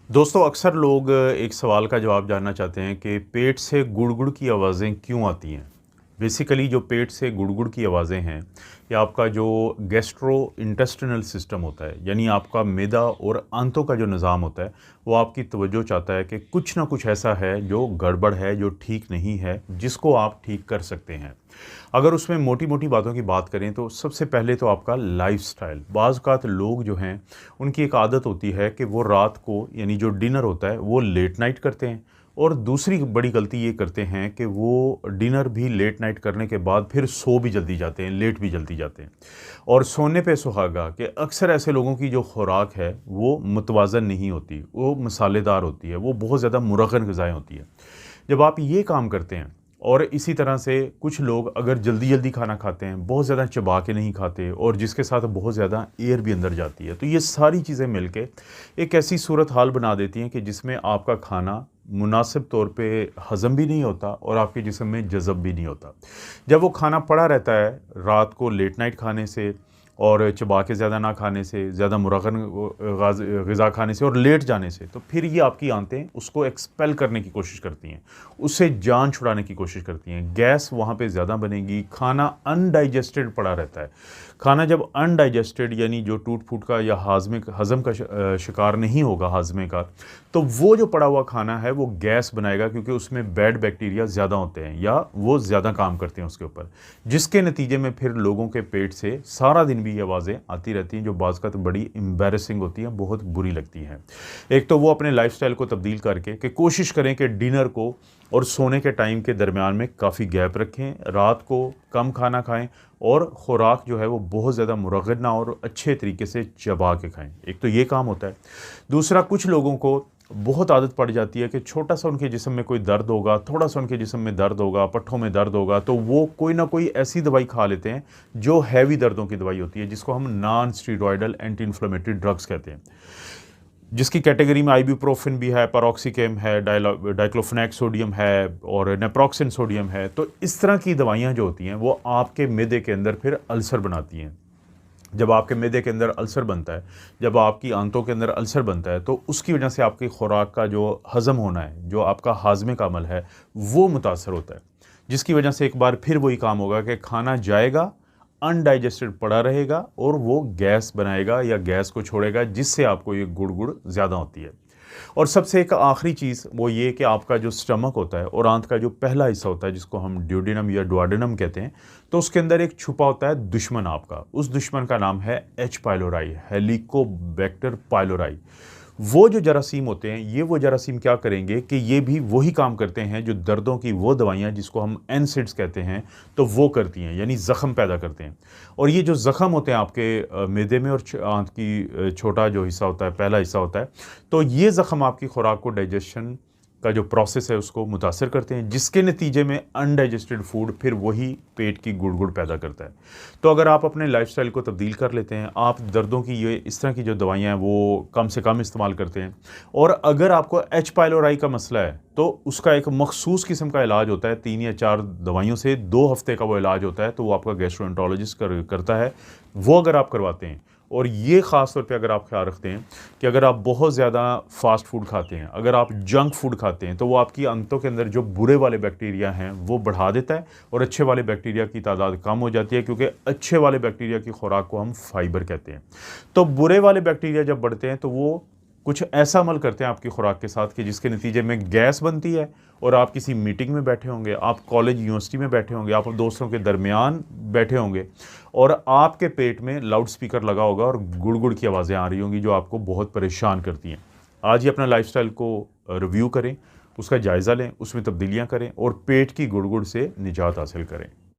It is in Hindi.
दोस्तों अक्सर लोग एक सवाल का जवाब जानना चाहते हैं कि पेट से गुड़गुड़ की आवाज़ें क्यों आती हैं। बेसिकली जो पेट से गुड़गुड़ की आवाज़ें हैं या आपका जो गैस्ट्रो इंटेस्टिनल सिस्टम होता है, यानी आपका मैदा और आंतों का जो निज़ाम होता है, वो आपकी तवज्जो चाहता है कि कुछ ना कुछ ऐसा है जो गड़बड़ है, जो ठीक नहीं है, जिसको आप ठीक कर सकते हैं। अगर उसमें मोटी-मोटी बातों की बात करें तो सबसे पहले तो आपका लाइफ़स्टाइल। बाज़ औक़ात लोग जो हैं, उनकी एक आदत होती है कि वो रात को यानी जो डिनर होता है वो लेट नाइट करते हैं। और दूसरी बड़ी गलती ये करते हैं कि वो डिनर भी लेट नाइट करने के बाद फिर सो भी जल्दी जाते हैं, लेट भी जल्दी जाते हैं। और सोने पे सुहागा कि अक्सर ऐसे लोगों की जो खुराक है वो मुतवाज़न नहीं होती, वो मसालेदार होती है, वो बहुत ज़्यादा मुरगन ग़िज़ाएँ होती है। जब आप ये काम करते हैं और इसी तरह से कुछ लोग अगर जल्दी-जल्दी खाना खाते हैं, बहुत ज़्यादा चबा के नहीं खाते और जिसके साथ बहुत ज़्यादा एयर भी अंदर जाती है। तो ये सारी चीज़ें मिलके एक ऐसी सूरत हाल बना देती हैं कि जिसमें आपका खाना मुनासिब तौर पे हज़म भी नहीं होता और आपके जिस्म में जज़ब भी नहीं होता। जब वो खाना पड़ा रहता है रात को लेट नाइट खाने से और चबा के ज़्यादा ना खाने से, ज़्यादा मुरगन ग़िज़ा खाने से और लेट जाने से, तो फिर ये आपकी आंतें उसको एक्सपेल करने की कोशिश करती हैं, उससे जान छुड़ाने की कोशिश करती हैं। गैस वहाँ पे ज़्यादा बनेगी, खाना अनडाइजेस्टेड पड़ा रहता है। खाना जब अनडाइजेस्टेड यानी जो टूट-फूट का या हज़म का शिकार नहीं होगा हाज़मे का, तो वो जो पड़ा हुआ खाना है वो गैस बनाएगा क्योंकि उसमें बैड बैक्टीरिया ज़्यादा होते हैं या वो ज़्यादा काम करते हैं उसके ऊपर। जिसके नतीजे में फिर लोगों के पेट से सारा दिन भी ये आवाज़ें आती रहती हैं जो बाज़ का तो बड़ी एम्बैरेसिंग होती हैं, बहुत बुरी लगती हैं। एक तो वो अपने लाइफ़स्टाइल को तब्दील करके कि कोशिश करें कि डिनर को और सोने के टाइम के दरमियान में काफ़ी गैप रखें, रात को कम खाना खाएँ और खुराक जो है वो बहुत ज़्यादा मुरगन ना और अच्छे तरीके से चबा के खाएँ। एक तो ये काम होता है। दूसरा, कुछ लोगों को बहुत आदत पड़ जाती है कि छोटा-सा उनके जिस्म में कोई दर्द होगा, थोड़ा-सा उनके जिस्म में दर्द होगा, पट्ठों में दर्द होगा, तो वो कोई ना कोई ऐसी दवाई खा लेते हैं जो हैवी दर्दों की दवाई होती है, जिसको हम non steroidal anti inflammatory drugs कहते हैं। जिसकी कैटेगरी में आइबुप्रोफेन भी है, पैरोक्सिकेम है, डाइक्लोफेनेक सोडियम है और नेप्रोक्सेन सोडियम है। तो इस तरह की दवाइयाँ जो होती हैं वो आपके मैदे के अंदर फिर अल्सर बनाती हैं। जब आपके मैदे के अंदर अल्सर बनता है, जब आपकी आंतों के अंदर अल्सर बनता है, तो उसकी वजह से आपकी खुराक का जो हज़म होना है, जो आपका हाज़मे का अमल है, वो मुतासर होता है। जिसकी वजह से एक बार फिर वही काम होगा कि खाना जाएगा, अनडाइजेस्टेड पड़ा रहेगा और वो गैस बनाएगा या गैस को छोड़ेगा, जिससे आपको ये गुड़गुड़ ज़्यादा होती है। और सबसे एक आखिरी चीज़ वो ये कि आपका जो स्टमक होता है और आंत का जो पहला हिस्सा होता है जिसको हम ड्यूडेनम या डुओडेनम कहते हैं, तो उसके अंदर एक छुपा होता है दुश्मन आपका। उस दुश्मन का नाम है एच पाइलोराई, हेलिकोबैक्टर पाइलोराई। वो जो जरासीम होते हैं, ये वो जरासीम क्या करेंगे कि ये भी वही काम करते हैं जो दर्दों की वो दवाइयाँ जिसको हम एनसिड्स कहते हैं, तो वो करती हैं, यानी ज़ख़म पैदा करते हैं। और ये जो ज़ख़म होते हैं आपके मैदे में और आंत की छोटा जो हिस्सा होता है, पहला हिस्सा होता है, तो ये ज़ख़म आपकी खुराक को डाइजेशन का जो प्रोसेस है उसको मुतासर करते हैं, जिसके नतीजे में अनडाइजेस्टेड फूड फिर वही पेट की गुड़गुड़ पैदा करता है। तो अगर आप अपने लाइफ़स्टाइल को तब्दील कर लेते हैं, आप दर्दों की ये इस तरह की जो दवाइयाँ हैं वो कम से कम इस्तेमाल करते हैं और अगर आपको एच पाइलोराई का मसला है, तो उसका एक मख़सूस किस्म का इलाज होता है, 3 या 4 दवाइयों से 2 हफ़्ते का वो इलाज होता है, तो वो आपका गैस्ट्रोएंटरोलॉजिस्ट करता है। वो अगर आप करवाते हैं और ये ख़ास तौर पे अगर आप ख्याल रखते हैं कि अगर आप बहुत ज़्यादा फ़ास्ट फूड खाते हैं, अगर आप जंक फूड खाते हैं, तो वो आपकी आंतों के अंदर जो बुरे वाले बैक्टीरिया हैं वो बढ़ा देता है और अच्छे वाले बैक्टीरिया की तादाद कम हो जाती है, क्योंकि अच्छे वाले बैक्टीरिया की खुराक को हम फाइबर कहते हैं। तो बुरे वाले बैक्टीरिया जब बढ़ते हैं तो वो कुछ ऐसा अमल करते हैं आपकी खुराक के साथ कि जिसके नतीजे में गैस बनती है और आप किसी मीटिंग में बैठे होंगे, आप कॉलेज यूनिवर्सिटी में बैठे होंगे, आप दोस्तों के दरमियान बैठे होंगे और आपके पेट में लाउड स्पीकर लगा होगा और गुड़-गुड़ की आवाज़ें आ रही होंगी जो आपको बहुत परेशान करती हैं। आज ही अपना लाइफ़स्टाइल को रिव्यू करें, उसका जायज़ा लें, उसमें तब्दीलियाँ करें और पेट की गुड़-गुड़ से निजात हासिल करें।